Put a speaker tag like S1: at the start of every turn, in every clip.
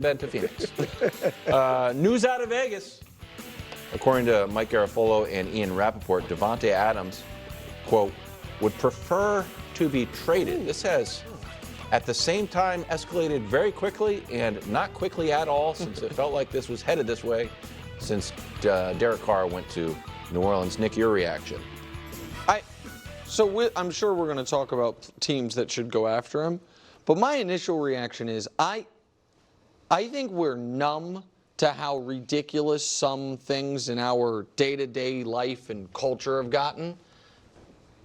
S1: bed to Phoenix. News out of Vegas. According to Mike Garafolo and Ian Rappaport, Davante Adams, quote, would prefer to be traded. This has, at the same time, escalated very quickly and not quickly at all, since it felt like this was headed this way since Derek Carr went to New Orleans. Nick, your reaction?
S2: I'm sure we're going to talk about teams that should go after him, but my initial reaction is I think we're numb to how ridiculous some things in our day-to-day life and culture have gotten.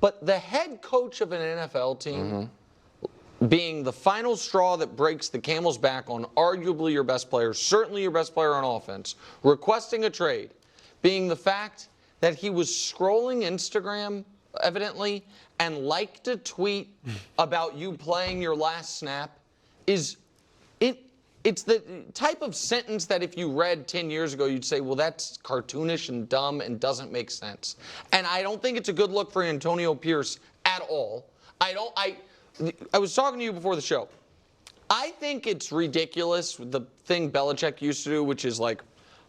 S2: But the head coach of an NFL team being the final straw that breaks the camel's back on arguably your best player, certainly your best player on offense, requesting a trade, being the fact that he was scrolling Instagram, evidently, and liked a tweet about you playing your last snap, it's the type of sentence that if you read 10 years ago, you'd say, well, that's cartoonish and dumb and doesn't make sense. And I don't think it's a good look for Antonio Pierce at all. I was talking to you before the show. I think it's ridiculous, the thing Belichick used to do, which is like,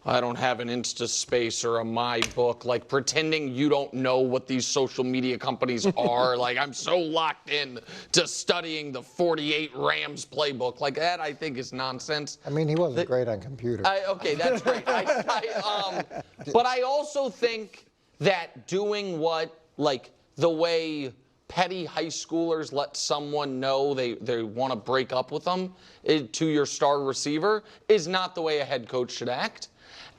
S2: I don't have an Insta Space or a My Book, like pretending you don't know what these social media companies are. Like, I'm so locked in to studying the 48 Rams playbook. Like, that I think is nonsense.
S3: I mean, he wasn't great on computers.
S2: Okay, that's great. But I also think that doing what, like, the way petty high schoolers let someone know they want to break up with them to your star receiver is not the way a head coach should act.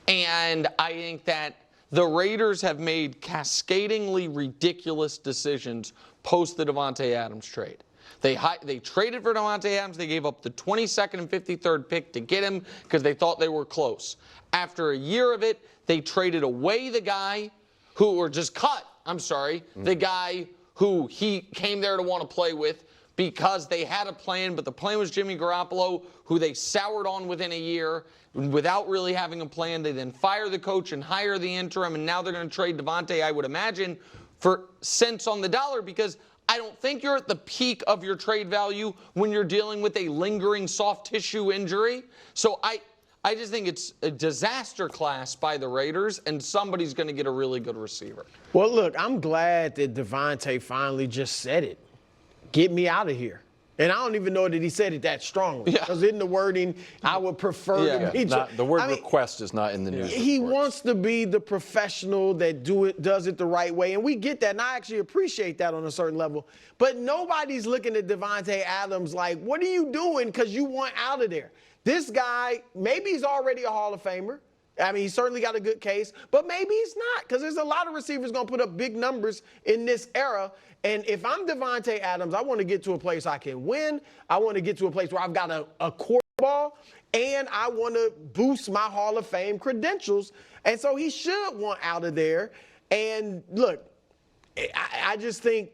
S2: And I think that the Raiders have made cascadingly ridiculous decisions post the Davante Adams trade. They traded for Davante Adams. They gave up the 22nd and 53rd pick to get him because they thought they were close. After a year of it, they traded away the guy the guy who he came there to want to play with because they had a plan, but the plan was Jimmy Garoppolo, who they soured on within a year without really having a plan. They then fire the coach and hire the interim, and now they're going to trade Davante, I would imagine, for cents on the dollar, because I don't think you're at the peak of your trade value when you're dealing with a lingering soft tissue injury. So I just think it's a disaster class by the Raiders, and somebody's going to get a really good receiver.
S4: Well, look, I'm glad that Davante finally just said it. Get me out of here. And I don't even know that he said it that strongly. Because in the wording, I would prefer to be.
S1: The word request is not in the news.
S4: He wants to be the professional that does it the right way. And we get that. And I actually appreciate that on a certain level. But nobody's looking at Davante Adams like, what are you doing because you want out of there? This guy, maybe he's already a Hall of Famer. I mean, he's certainly got a good case, but maybe he's not, because there's a lot of receivers going to put up big numbers in this era. And if I'm Davante Adams, I want to get to a place I can win. I want to get to a place where I've got a quarterball, and I want to boost my Hall of Fame credentials. And so he should want out of there. And look, I just think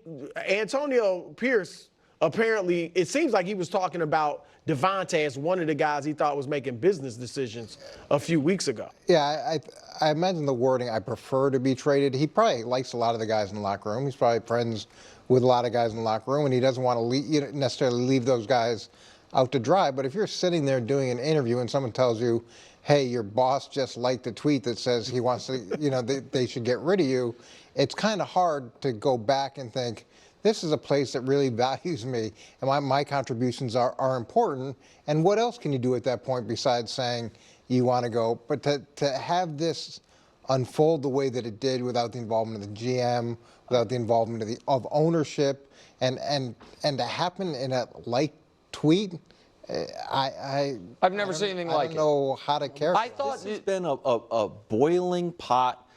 S4: Antonio Pierce, apparently, it seems like he was talking about Davante as one of the guys he thought was making business decisions a few weeks ago.
S3: Yeah, I imagine the wording, I prefer to be traded. He probably likes a lot of the guys in the locker room. He's probably friends with a lot of guys in the locker room, and he doesn't want to necessarily leave those guys out to dry. But if you're sitting there doing an interview and someone tells you, hey, your boss just liked a tweet that says he wants to, they should get rid of you, it's kind of hard to go back and think, this is a place that really values me, and my contributions are important. And what else can you do at that point besides saying you want to go? But to have this unfold the way that it did without the involvement of the GM, without the involvement of ownership, and to happen in a tweet,
S2: I've never seen anything like it.
S3: I don't know how to characterize.
S1: I thought it's been a boiling pot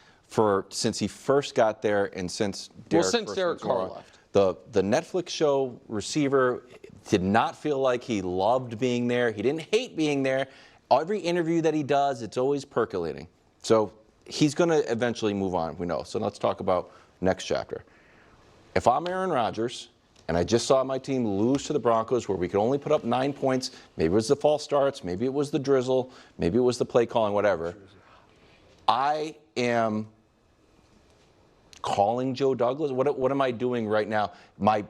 S1: since he first got there and since Derek Carr left. The Netflix show receiver did not feel like he loved being there. He didn't hate being there. Every interview that he does, it's always percolating. So he's going to eventually move on, we know. So let's talk about next chapter. If I'm Aaron Rodgers and I just saw my team lose to the Broncos where we could only put up 9 points, maybe it was the false starts, maybe it was the drizzle, maybe it was the play calling, whatever, I am calling Joe Douglas? What am I doing right now? My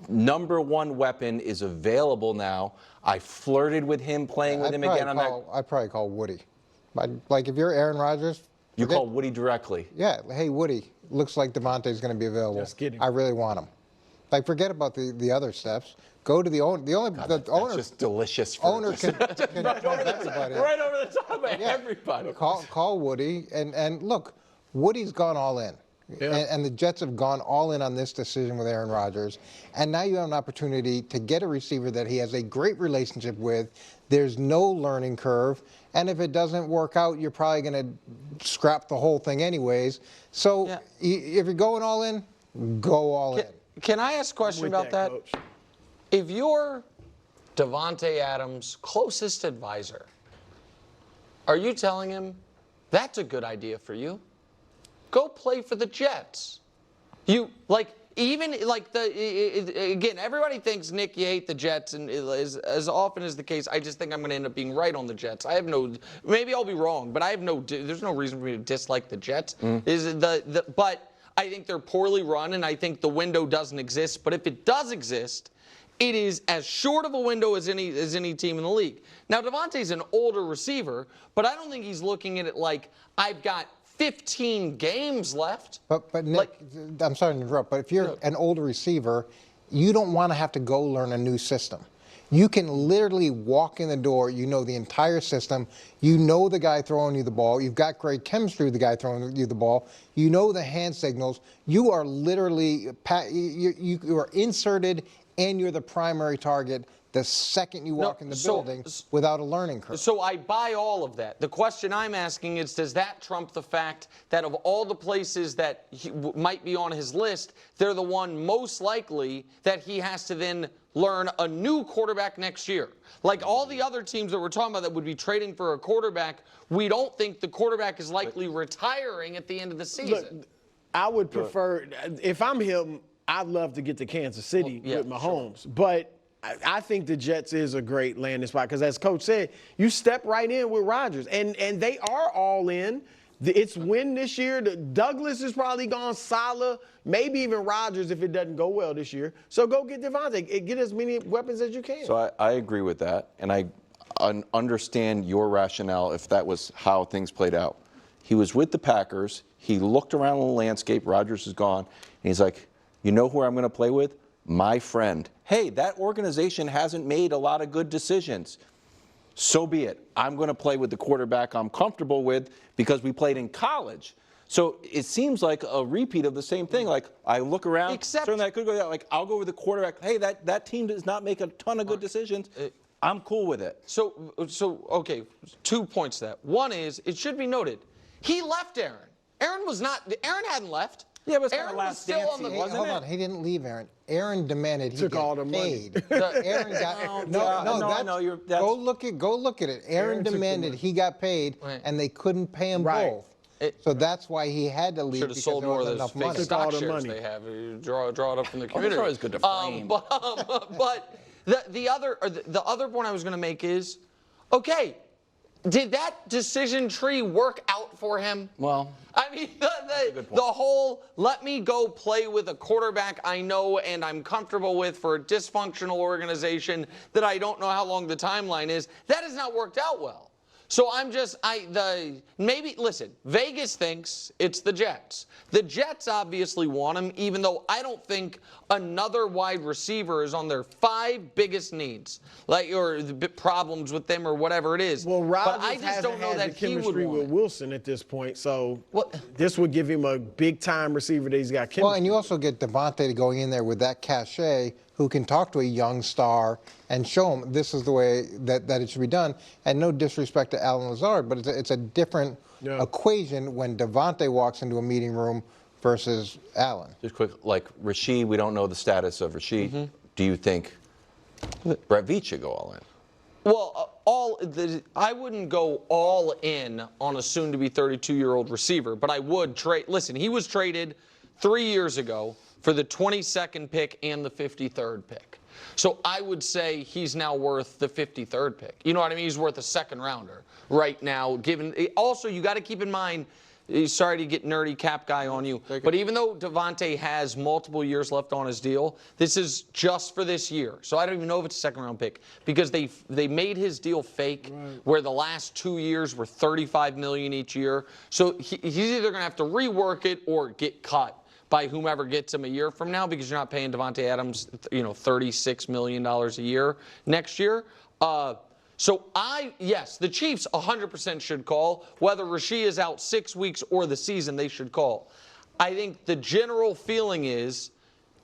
S1: #1 weapon is available now. I flirted with him, playing with him again.
S3: I'd probably call Woody. Like if you're Aaron Rodgers,
S1: you call Woody directly.
S3: Yeah, hey Woody, looks like Davante's going to be available.
S4: Just kidding.
S3: I really want him. Like forget about the other steps. Go to the owner. The owner.
S1: That's just delicious. For
S3: Owner can right over
S1: the top of everybody.
S3: Call Woody and look, Woody's gone all in.
S4: Yeah.
S3: And the Jets have gone all in on this decision with Aaron Rodgers. And now you have an opportunity to get a receiver that he has a great relationship with. There's no learning curve. And if it doesn't work out, you're probably going to scrap the whole thing anyways. So if you're going all in, go all in.
S2: Can I ask a question about that?
S4: Coach.
S2: If you're Davante Adams' closest advisor, are you telling him that's a good idea for you? Go play for the Jets. Again, everybody thinks, Nick, you hate the Jets, and as often as the case, I just think I'm going to end up being right on the Jets. Maybe I'll be wrong, but there's no reason for me to dislike the Jets. But I think they're poorly run, and I think the window doesn't exist. But if it does exist, it is as short of a window as any team in the league. Now, Davante's an older receiver, but I don't think he's looking at it like I've got 15 games left.
S3: But Nick, I'm sorry to interrupt, but if you're an older receiver, you don't want to have to go learn a new system. You can literally walk in the door, you know the entire system, you know the guy throwing you the ball, you've got great chemistry with the guy throwing you the ball, you know the hand signals, you are literally, you are inserted and you're the primary target the second you walk in the building without a learning curve.
S2: So I buy all of that. The question I'm asking is, does that trump the fact that of all the places that might be on his list, they're the one most likely that he has to then learn a new quarterback next year? Like all the other teams that we're talking about that would be trading for a quarterback, we don't think the quarterback is likely retiring at the end of the season.
S4: Look, I would prefer, if I'm him, I'd love to get to Kansas City with Mahomes. Sure. But I think the Jets is a great landing spot because, as Coach said, you step right in with Rodgers. And they are all in. It's win this year. Douglas is probably gone, Salah, maybe even Rodgers if it doesn't go well this year. So go get Davante. Get as many weapons as you can.
S1: So I agree with that. And I understand your rationale if that was how things played out. He was with the Packers. He looked around the landscape. Rodgers is gone. And he's like, you know who I'm going to play with? My friend. Hey, that organization hasn't made a lot of good decisions. So be it. I'm going to play with the quarterback I'm comfortable with because we played in college. So it seems like a repeat of the same thing. Like, I look around, certainly I could go that. Like, I'll go with the quarterback. Hey, that team does not make a ton of good decisions. I'm cool with it.
S2: So okay, 2 points to that. One is, it should be noted, he left Aaron. Aaron hadn't left.
S1: Yeah, but
S2: Aaron was still on the
S3: Hold on, he didn't leave Aaron. Aaron demanded he
S4: Took
S3: get
S4: all the
S3: paid.
S4: money.
S3: Aaron got go look at it. Aaron demanded he got paid, and they couldn't pay him both. So that's why he had to leave.
S2: Should have sold more of those fake
S3: money.
S2: stock shares they have. You draw it up from the community.
S1: It's always good to frame.
S2: But the other point I was going to make is, okay, did that decision tree work out for him?
S1: Well,
S2: I mean, the whole let me go play with a quarterback I know and I'm comfortable with for a dysfunctional organization that I don't know how long the timeline is, that has not worked out well. So listen, Vegas thinks it's the Jets. The Jets obviously want him, even though I don't think another wide receiver is on their 5 biggest needs, or the problems with them or whatever it is.
S4: Well, Rodgers
S2: but I just don't know that
S4: the chemistry with Wilson at this point, so this would give him a big-time receiver that he's got chemistry.
S3: Well, and you also get Davante going in there with that cachet, who can talk to a young star and show him this is the way that it should be done. And no disrespect to Allen Lazard, but it's a different equation when Davante walks into a meeting room versus Allen.
S1: Just quick, like Rashid, we don't know the status of Rashid. Mm-hmm. Do you think Brett Veach should go all in?
S2: Well, I wouldn't go all in on a soon-to-be 32-year-old receiver, but I would trade. Listen, he was traded 3 years ago for the 22nd pick and the 53rd pick. So I would say he's now worth the 53rd pick. You know what I mean? He's worth a second rounder right now. Also, you got to keep in mind, sorry to get nerdy cap guy on you, but even though Davante has multiple years left on his deal, this is just for this year. So I don't even know if it's a second-round pick because they made his deal fake, where the last 2 years were $35 million each year. So he's either going to have to rework it or get cut by whomever gets him a year from now, because you're not paying Davante Adams, $36 million a year next year. So yes, the Chiefs 100% should call. Whether Rasheed is out 6 weeks or the season, they should call. I think the general feeling is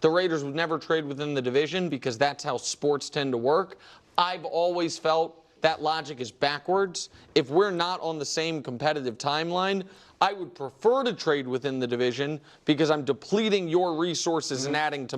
S2: the Raiders would never trade within the division because that's how sports tend to work. I've always felt that logic is backwards. If we're not on the same competitive timeline, I would prefer to trade within the division because I'm depleting your resources and adding to